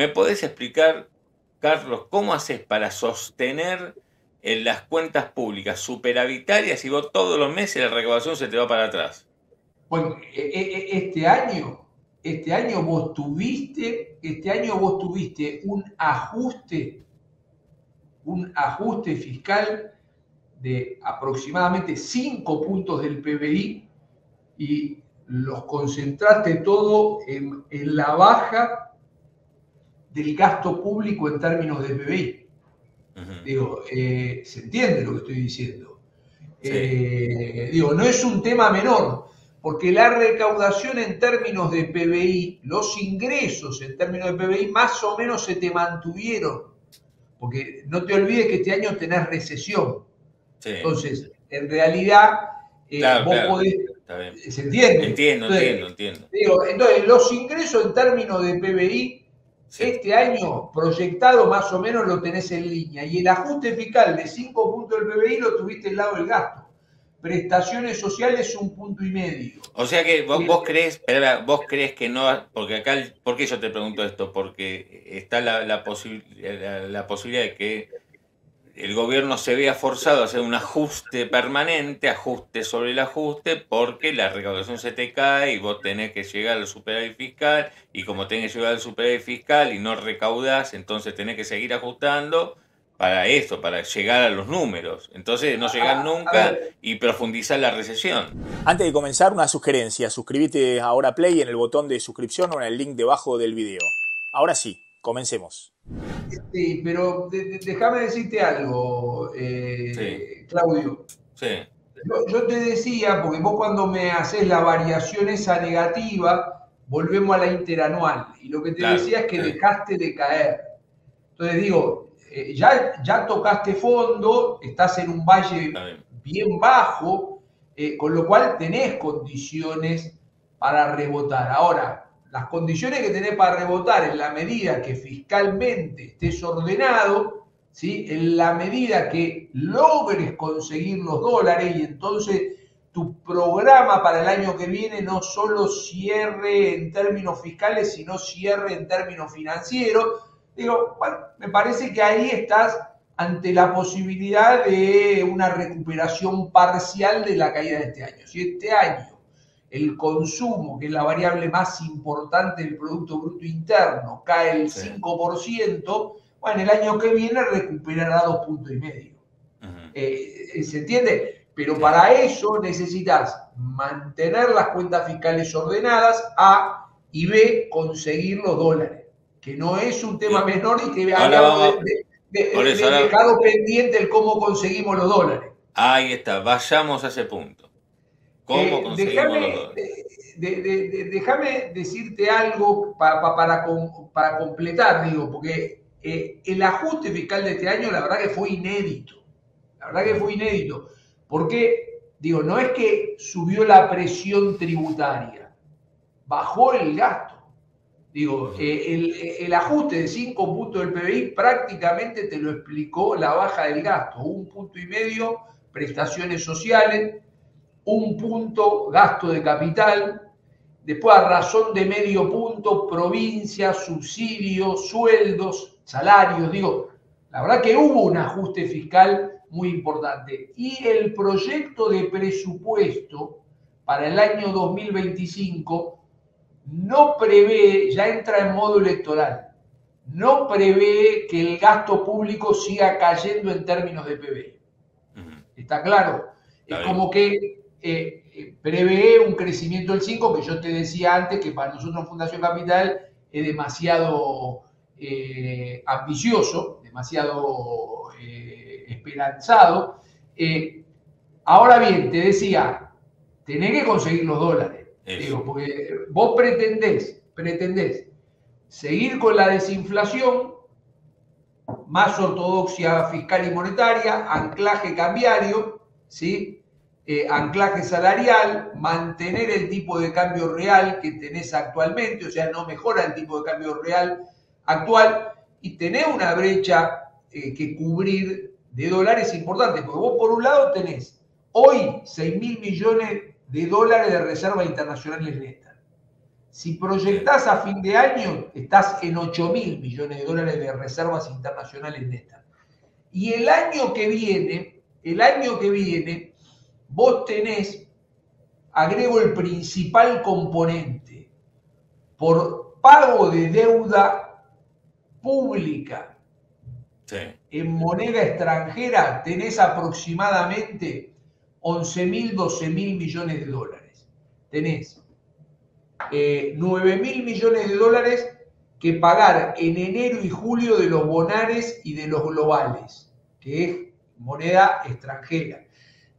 ¿Me podés explicar, Carlos, cómo haces para sostener en las cuentas públicas superavitarias y vos todos los meses la recaudación se te va para atrás? Bueno, este año vos tuviste un ajuste fiscal de aproximadamente 5 puntos del PBI y los concentraste todo en la baja del gasto público en términos de PBI. Ujú. Digo, se entiende lo que estoy diciendo. Sí, Digo, no es un tema menor, porque la recaudación en términos de PBI, los ingresos en términos de PBI más o menos se te mantuvieron, porque no te olvides que este año tenés recesión. sí. Entonces, en realidad, Claro, vos claro. podés, Está bien. ¿se entiende? Entiendo, entiendo, entiendo. Entonces, los ingresos en términos de PBI Se- este año proyectado más o menos lo tenés en línea y el ajuste fiscal de 5 puntos del PBI lo tuviste al lado del gasto. Prestaciones sociales 1,5 puntos. O sea que vos Eh, crees, espera, vos crees que no, porque acá, ¿por qué yo te pregunto esto? Porque está la posibilidad de que el gobierno se vea forzado a hacer un ajuste permanente, ajuste sobre el ajuste, porque la recaudación se te cae y vos tenés que llegar al superávit fiscal, y como tenés que llegar al superávit fiscal y no recaudás, entonces tenés que seguir ajustando para eso, para llegar a los números. Entonces no llegar a nunca ver, y profundizar la recesión. Antes de comenzar, una sugerencia. Suscríbete ahora Play en el botón de suscripción o en el link debajo del video. Ahora sí, comencemos. sí, pero déjame decirte algo, Sí, Claudio. sí, Yo te decía, porque vos cuando me haces la variación esa negativa, volvemos a la interanual. Y lo que te claro, decía es que sí, dejaste de caer. Entonces digo, ya tocaste fondo, estás en un está valle bien. bien bajo, con lo cual tenés condiciones para rebotar. Ahora, las condiciones que tenés para rebotar en la medida que fiscalmente estés ordenado, ¿sí? En la medida que logres conseguir los dólares y entonces tu programa para el año que viene no solo cierre en términos fiscales, sino cierre en términos financieros. Digo, bueno, me parece que ahí estás ante la posibilidad de una recuperación parcial de la caída de este año. Si este año el consumo, que es la variable más importante del Producto Bruto Interno, cae el Sí, 5%, bueno, el año que viene recuperará 2,5 puntos. ujú, ¿Se entiende? Pero sí. para eso necesitas mantener las cuentas fiscales ordenadas, A, y B, conseguir los dólares, que no es un tema Bien. menor y que Ahora habíamos vamos, por eso, ahora, dejado pendiente el cómo conseguimos los dólares. ahí está, vayamos a ese punto. ¿Cómo conseguimos los Déjame, dólares? déjame decirte algo para completar, digo, porque el ajuste fiscal de este año, la verdad que fue inédito. La verdad que fue Ujú, inédito. Porque, digo, no es que subió la presión tributaria, bajó el gasto. Digo, ujú, el ajuste de 5 puntos del PBI prácticamente te lo explicó la baja del gasto. 1,5 puntos prestaciones sociales, 1 punto gasto de capital, después a razón de medio punto provincias, subsidios, sueldos, salarios. Digo, la verdad que hubo un ajuste fiscal muy importante. Y el proyecto de presupuesto para el año 2025 no prevé, ya entra en modo electoral, no prevé que el gasto público siga cayendo en términos de PBI. ujú. ¿Está claro? Es Está bien. como que prevé un crecimiento del 5 que yo te decía antes que para nosotros en Fundación Capital es demasiado ambicioso, demasiado esperanzado. Eh, Ahora bien, te decía, tenés que conseguir los dólares. Eso. Digo, porque vos pretendés seguir con la desinflación, más ortodoxia fiscal y monetaria, anclaje cambiario, ¿sí? Anclaje salarial, mantener el tipo de cambio real que tenés actualmente, o sea, no mejora el tipo de cambio real actual, y tener una brecha que cubrir de dólares importante, porque vos por un lado tenés hoy 6.000 millones de dólares de reservas internacionales netas, Si proyectás a fin de año, estás en 8.000 millones de dólares de reservas internacionales netas. Y el año que viene, vos tenés, agrego el principal componente, por pago de deuda pública en moneda extranjera, tenés aproximadamente 11.000, 12.000 millones de dólares. Tenés 9.000 millones de dólares que pagar en enero y julio de los bonares y de los globales, que es moneda extranjera.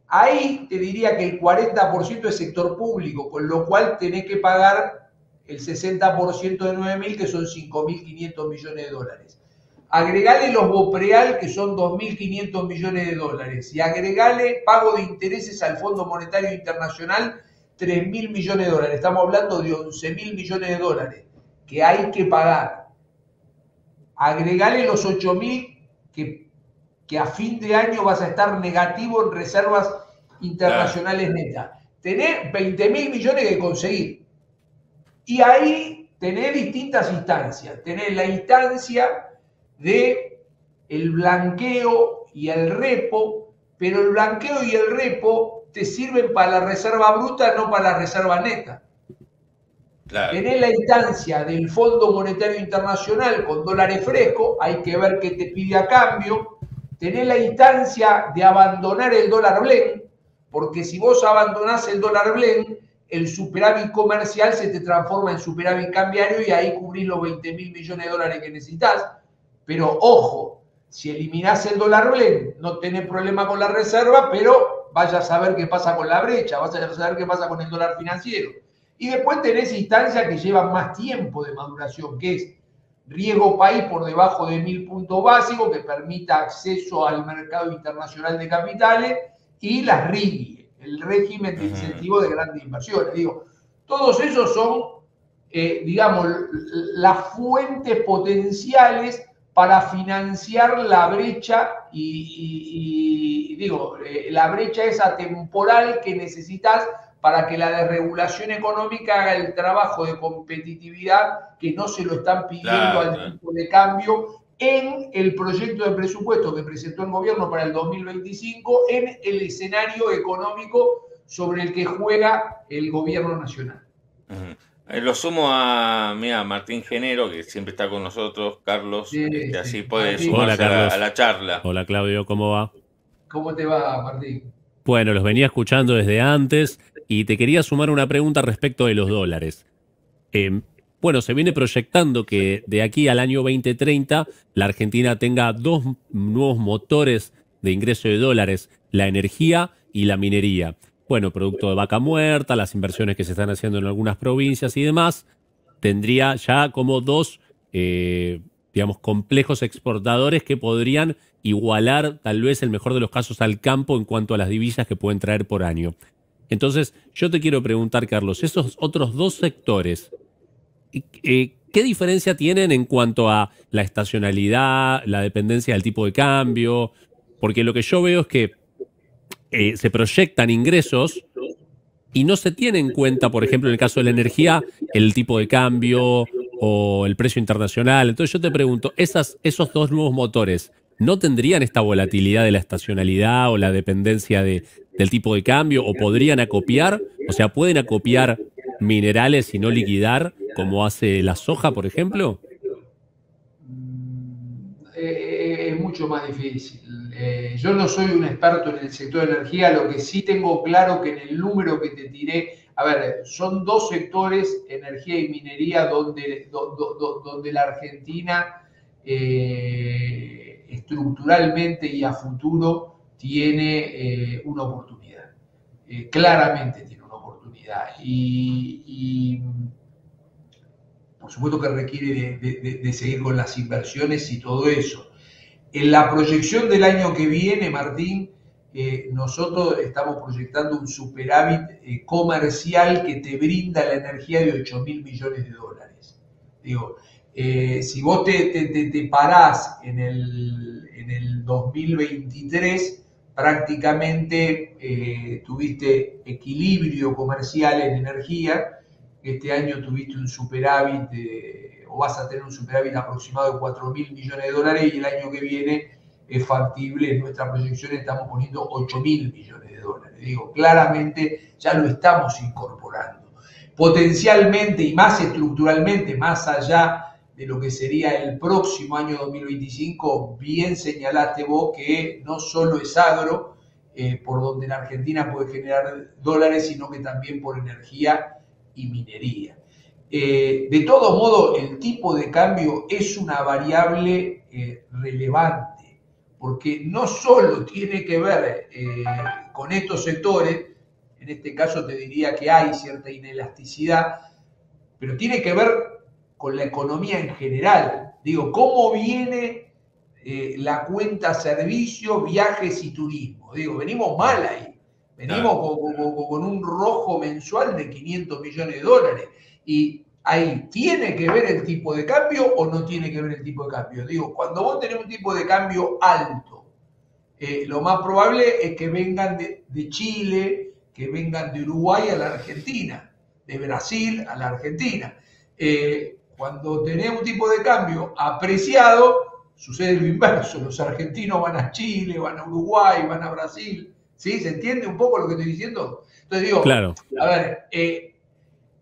Ahí te diría que el 40% es sector público, con lo cual tenés que pagar el 60% de 9.000, que son 5.500 millones de dólares. Agregale los BOPREAL, que son 2.500 millones de dólares, y agregale pago de intereses al Fondo Monetario Internacional, 3.000 millones de dólares. Estamos hablando de 11.000 millones de dólares que hay que pagar. Agregale los 8.000 que a fin de año vas a estar negativo en reservas internacionales netas. Tenés 20.000 millones que conseguir. Y ahí tenés distintas instancias. Tenés la instancia de el blanqueo y el repo, pero el blanqueo y el repo te sirven para la reserva bruta, no para la reserva neta. Claro. Tenés la instancia del Fondo Monetario Internacional con dólares frescos, hay que ver qué te pide a cambio. Tenés la instancia de abandonar el dólar blend, porque si vos abandonás el dólar blend, el superávit comercial se te transforma en superávit cambiario y ahí cubrís los 20.000 millones de dólares que necesitas. Pero ojo, si eliminás el dólar blend, no tenés problema con la reserva, pero vaya a saber qué pasa con la brecha, vas a saber qué pasa con el dólar financiero. Y después tenés instancias que llevan más tiempo de maduración, que es riesgo país por debajo de 1.000 puntos básicos, que permita acceso al mercado internacional de capitales, y las RIGI, el régimen de incentivo de grandes inversiones. Digo, todos esos son, digamos, las fuentes potenciales para financiar la brecha la brecha esa temporal que necesitas para que la desregulación económica haga el trabajo de competitividad que no se lo están pidiendo al tipo de cambio en el proyecto de presupuesto que presentó el gobierno para el 2025 en el escenario económico sobre el que juega el gobierno nacional. Lo sumo a Martín Genero, que siempre está con nosotros, Carlos, así puede sumarse a la charla. Hola Claudio, ¿cómo va? ¿Cómo te va, Martín? Bueno, los venía escuchando desde antes y te quería sumar una pregunta respecto de los dólares. Bueno, se viene proyectando que de aquí al año 2030 la Argentina tenga dos nuevos motores de ingreso de dólares, la energía y la minería. Bueno, producto de vaca muerta, las inversiones que se están haciendo en algunas provincias y demás, tendría ya como dos, digamos, complejos exportadores que podrían igualar, tal vez, el mejor de los casos al campo en cuanto a las divisas que pueden traer por año. Entonces, yo te quiero preguntar, Carlos, esos otros dos sectores, ¿qué diferencia tienen en cuanto a la estacionalidad, la dependencia del tipo de cambio? Porque lo que yo veo es que se proyectan ingresos y no se tiene en cuenta, por ejemplo, en el caso de la energía, el tipo de cambio o el precio internacional. Entonces yo te pregunto, esos dos nuevos motores, ¿no tendrían esta volatilidad de la estacionalidad o la dependencia del tipo de cambio? ¿O podrían acopiar? O sea, ¿pueden acopiar minerales y no liquidar como hace la soja, por ejemplo? Es mucho más difícil. Yo no soy un experto en el sector de energía, lo que sí tengo claro que en el número que te tiré, a ver, son dos sectores, energía y minería, donde la Argentina estructuralmente y a futuro tiene una oportunidad. Claramente tiene una oportunidad. Y por supuesto que requiere de seguir con las inversiones y todo eso. En la proyección del año que viene, Martín, nosotros estamos proyectando un superávit comercial que te brinda la energía de 8.000 millones de dólares. Digo, si vos te parás en el 2023, prácticamente tuviste equilibrio comercial en energía este año tuviste un superávit, o vas a tener un superávit aproximado de 4.000 millones de dólares, y el año que viene es factible, en nuestra proyección estamos poniendo 8.000 millones de dólares. Digo, claramente ya lo estamos incorporando. Potencialmente y más estructuralmente, más allá de lo que sería el próximo año 2025, bien señalaste vos que no solo es agro, por donde la Argentina puede generar dólares, sino que también por energía y minería. De todo modo, el tipo de cambio es una variable relevante, porque no solo tiene que ver con estos sectores, en este caso te diría que hay cierta inelasticidad, pero tiene que ver con la economía en general. Digo, ¿cómo viene la cuenta servicio, viajes y turismo? Digo, venimos mal ahí. Venimos con un rojo mensual de 500 millones de dólares. Y ahí, ¿tiene que ver el tipo de cambio o no tiene que ver el tipo de cambio? Digo, cuando vos tenés un tipo de cambio alto, lo más probable es que vengan de Chile, que vengan de Uruguay a la Argentina, de Brasil a la Argentina. Cuando tenés un tipo de cambio apreciado, sucede lo inverso. Los argentinos van a Chile, van a Uruguay, van a Brasil. ¿Sí? ¿Se entiende un poco lo que estoy diciendo? Entonces digo, claro. A ver,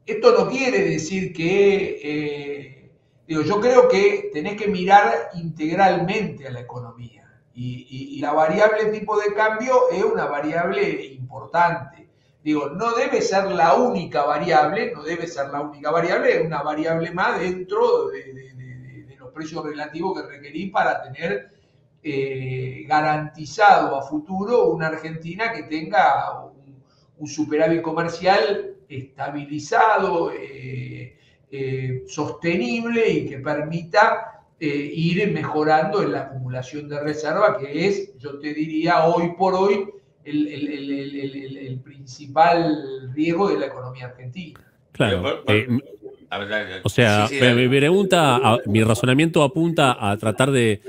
esto no quiere decir que, yo creo que tenés que mirar integralmente a la economía. Y la variable tipo de cambio es una variable importante. Digo, no debe ser la única variable, es una variable más dentro de los precios relativos que requerís para tener garantizado a futuro una Argentina que tenga un superávit comercial estabilizado, sostenible, y que permita ir mejorando en la acumulación de reserva, que es, yo te diría, hoy por hoy el principal riesgo de la economía argentina. Claro. O sea, mi pregunta, mi razonamiento apunta a tratar de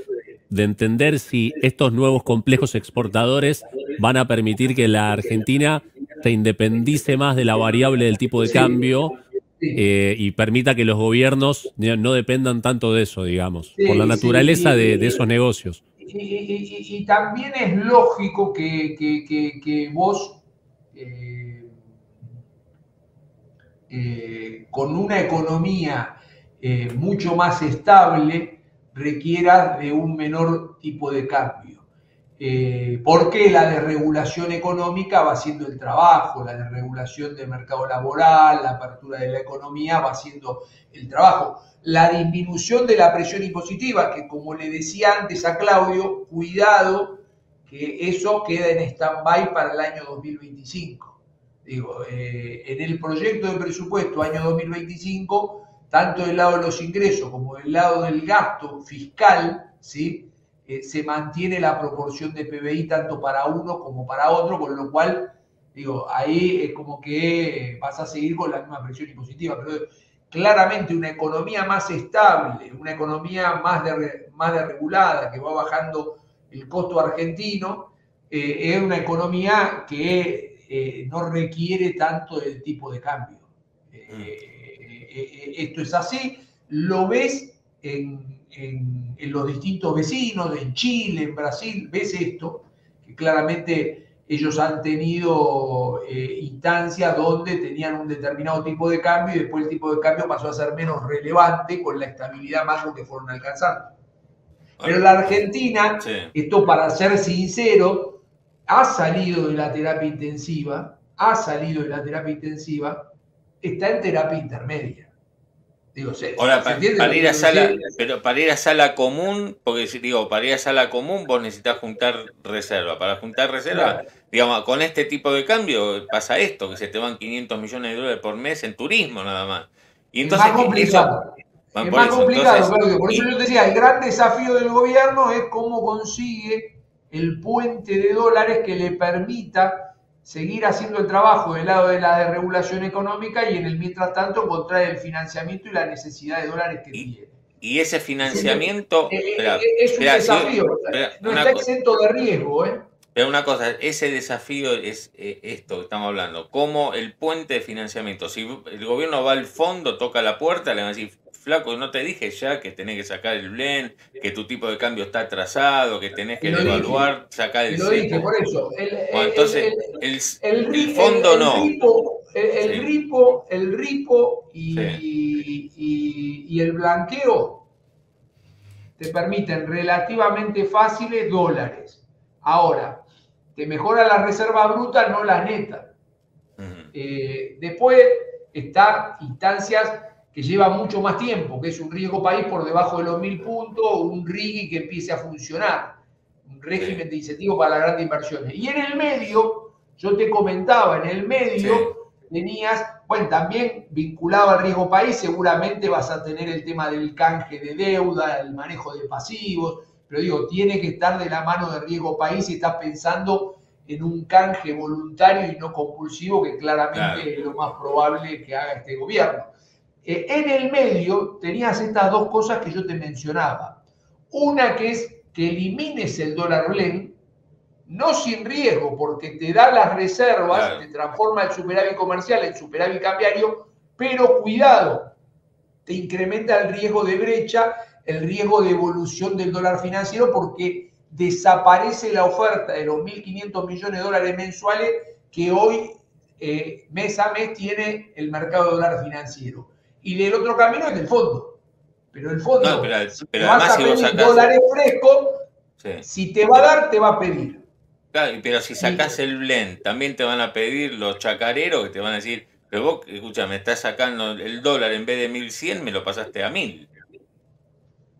entender si estos nuevos complejos exportadores van a permitir que la Argentina se independice más de la variable del tipo de cambio. Y permita que los gobiernos no dependan tanto de eso, digamos, por la naturaleza de esos negocios. Y también es lógico que vos, con una economía mucho más estable, requieras de un menor tipo de cambio. Porque la desregulación económica va haciendo el trabajo, la desregulación del mercado laboral, la apertura de la economía va haciendo el trabajo. La disminución de la presión impositiva, que como le decía antes a Claudio, cuidado que eso queda en stand-by para el año 2025. Digo, en el proyecto de presupuesto año 2025, tanto del lado de los ingresos como del lado del gasto fiscal, ¿sí?, se mantiene la proporción de PBI tanto para uno como para otro, con lo cual, digo, ahí es como que vas a seguir con la misma presión impositiva, pero claramente una economía más estable, una economía más desregulada, que va bajando el costo argentino, es una economía que no requiere tanto del tipo de cambio. Esto es así, lo ves en los distintos vecinos, en Chile, en Brasil, ves esto, que claramente ellos han tenido instancias donde tenían un determinado tipo de cambio y después el tipo de cambio pasó a ser menos relevante con la estabilidad macro que fueron alcanzando. Pero la Argentina, esto para ser sincero, ha salido de la terapia intensiva, está en terapia intermedia. Digo, ahora, para ir a sala común, porque digo, para ir a sala común vos necesitas juntar reserva. Para juntar reserva, claro, digamos, con este tipo de cambio pasa esto, que se te van 500 millones de dólares por mes en turismo nada más. Y entonces, es más complicado. Claudio. Por eso yo te decía, el gran desafío del gobierno es cómo consigue el puente de dólares que le permita seguir haciendo el trabajo del lado de la desregulación económica y en el mientras tanto contraer el financiamiento y la necesidad de dólares que tiene. Y ese financiamiento es un desafío, no está exento de riesgo, Pero una cosa, ese desafío es esto que estamos hablando. Como el puente de financiamiento. Si el gobierno va al fondo, toca la puerta, le van a decir, flaco, no te dije ya que tenés que sacar el blend, que tu tipo de cambio está atrasado, que tenés que devaluar, sacar el lo dije, cepo. por eso. Bueno, entonces, el fondo no. El ripo y el blanqueo te permiten relativamente fáciles dólares. Ahora, te mejora la reserva bruta, no la neta. Después está instancias que llevan mucho más tiempo, que es un riesgo país por debajo de los 1000 puntos, o un RIGI que empiece a funcionar, un régimen de incentivos para las grandes inversiones. Y en el medio, yo te comentaba, en el medio tenías, bueno, también vinculado al riesgo país, seguramente vas a tener el tema del canje de deuda, el manejo de pasivos, pero digo, tiene que estar de la mano del riesgo país y estás pensando en un canje voluntario y no compulsivo, que claramente es lo más probable que haga este gobierno. En el medio tenías estas dos cosas que yo te mencionaba. Una que es que elimines el dólar blend, no sin riesgo, porque te da las reservas, te transforma el superávit comercial en superávit cambiario, pero cuidado, te incrementa el riesgo de brecha, el riesgo de evolución del dólar financiero, porque desaparece la oferta de los 1.500 millones de dólares mensuales que hoy, mes a mes, tiene el mercado de dólar financiero. Y del otro camino es del fondo. Pero el fondo, no, pero si además, vas a pedir dólares frescos, si te va a dar, te va a pedir. Claro, pero si sacás el blend, también te van a pedir los chacareros que te van a decir, pero vos, escúchame, estás sacando el dólar en vez de 1100, me lo pasaste a 1000.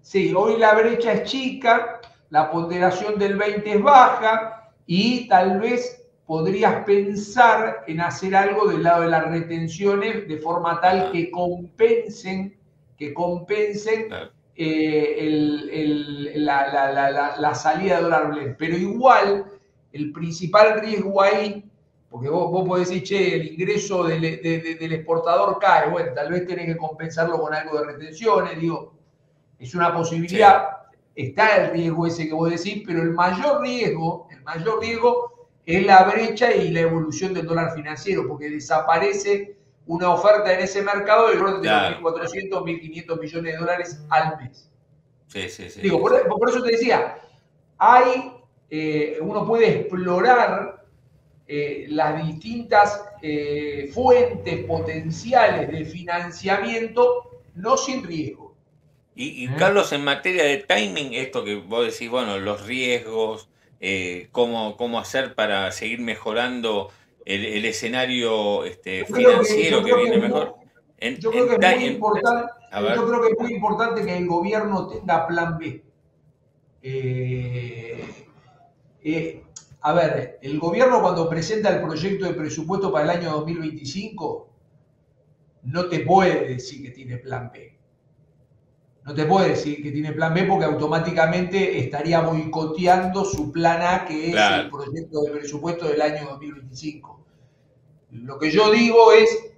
Sí, hoy la brecha es chica, la ponderación del 20 es baja y tal vez podrías pensar en hacer algo del lado de las retenciones de forma tal que compensen la salida de dólar blend. Pero igual, el principal riesgo ahí, porque vos podés decir, che, el ingreso del exportador cae, bueno, tal vez tenés que compensarlo con algo de retenciones, digo, es una posibilidad, está el riesgo ese que vos decís, pero el mayor riesgo es la brecha y la evolución del dólar financiero, porque desaparece una oferta en ese mercado del orden de los 1.400, 1.500 millones de dólares al mes. Digo, por eso te decía, uno puede explorar las distintas fuentes potenciales de financiamiento, no sin riesgo. Y Carlos, en materia de timing, esto que vos decís, bueno, los riesgos, cómo hacer para seguir mejorando el escenario financiero que viene mejor. Yo creo que es muy importante que el gobierno tenga plan B. A ver, el gobierno cuando presenta el proyecto de presupuesto para el año 2025 no te puede decir que tiene plan B. No te puede decir que tiene plan B porque automáticamente estaría boicoteando su plan A, que es el proyecto de presupuesto del año 2025. Lo que yo digo es,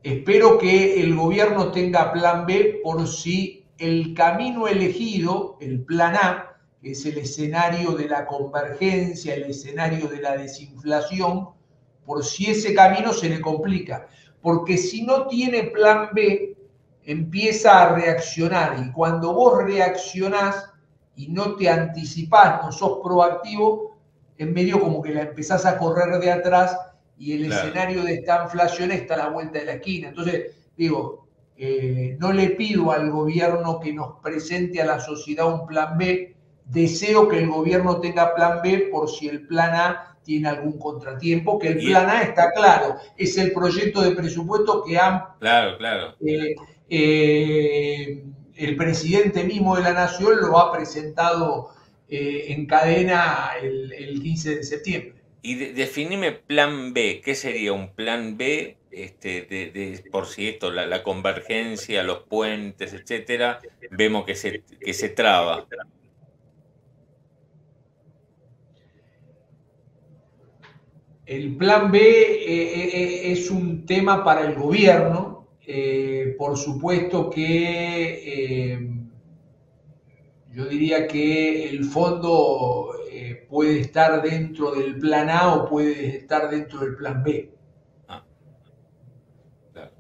espero que el gobierno tenga plan B por si el camino elegido, el plan A, que es el escenario de la convergencia, el escenario de la desinflación, por si ese camino se le complica. Porque si no tiene plan B, empieza a reaccionar, y cuando vos reaccionás y no te anticipás, no sos proactivo, en medio como que la empezás a correr de atrás y el escenario de esta inflación está a la vuelta de la esquina. Entonces, digo, no le pido al gobierno que nos presente a la sociedad un plan B, deseo que el gobierno tenga plan B por si el plan A tiene algún contratiempo, que el plan A está claro, es el proyecto de presupuesto que han... el presidente mismo de la Nación lo ha presentado en cadena el 15 de septiembre. Y definime plan B. ¿Qué sería un plan B por si esto, la convergencia, los puentes, etcétera, vemos que se traba? El plan B es un tema para el gobierno. Por supuesto que yo diría que el fondo puede estar dentro del plan A o puede estar dentro del plan B. Claro.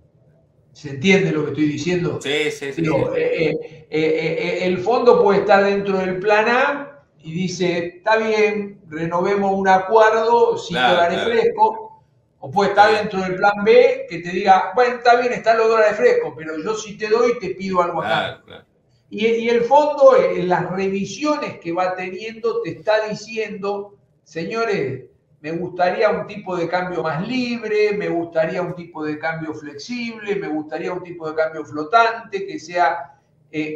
¿Se entiende lo que estoy diciendo? Sí, sí, sí. Digo, el fondo puede estar dentro del plan A y dice, está bien, renovemos un acuerdo sin dólares frescos, o puede estar dentro del plan B que te diga, bueno, está bien, están los dólares frescos, pero yo si te doy te pido algo acá. Claro. Y el fondo, en las revisiones que va teniendo, te está diciendo, señores, me gustaría un tipo de cambio más libre, me gustaría un tipo de cambio flexible, me gustaría un tipo de cambio flotante que sea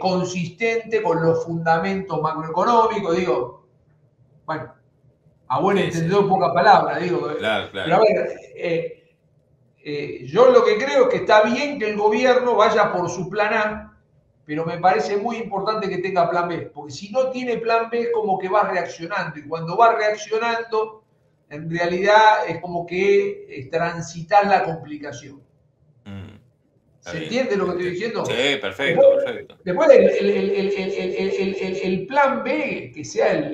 consistente con los fundamentos macroeconómicos. Digo, bueno, a buen entendedor, pocas palabras, digo. Claro. Pero a ver, yo lo que creo es que está bien que el gobierno vaya por su plan A, pero me parece muy importante que tenga plan B, porque si no tiene plan B es como que va reaccionando, y cuando va reaccionando, en realidad es como que transitas la complicación. ¿Se entiende lo que estoy diciendo? Sí, perfecto. Después el plan B, que sea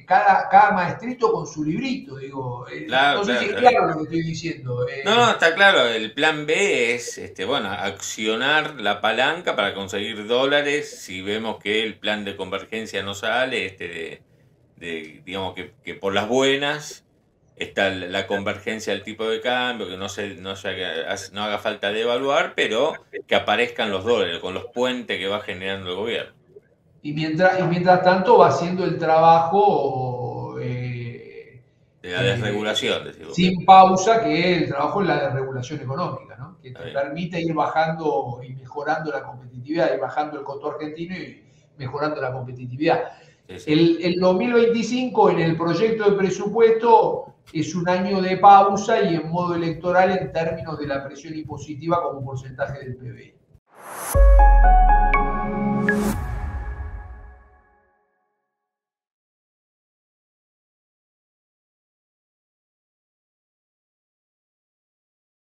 cada maestrito con su librito, digo. No sé si es claro lo que estoy diciendo. No, está claro. El plan B es, accionar la palanca para conseguir dólares si vemos que el plan de convergencia no sale, digamos que por las buenas está la convergencia del tipo de cambio, que no haga falta de evaluar, pero que aparezcan los dólares con los puentes que va generando el gobierno. Y mientras tanto va haciendo el trabajo de la desregulación, sin pausa, que es el trabajo en la desregulación económica, ¿no? Que te permite ir bajando y mejorando la competitividad, ir bajando el costo argentino y mejorando la competitividad. Sí. El 2025 en el proyecto de presupuesto es un año de pausa y en modo electoral en términos de la presión impositiva como porcentaje del PBI.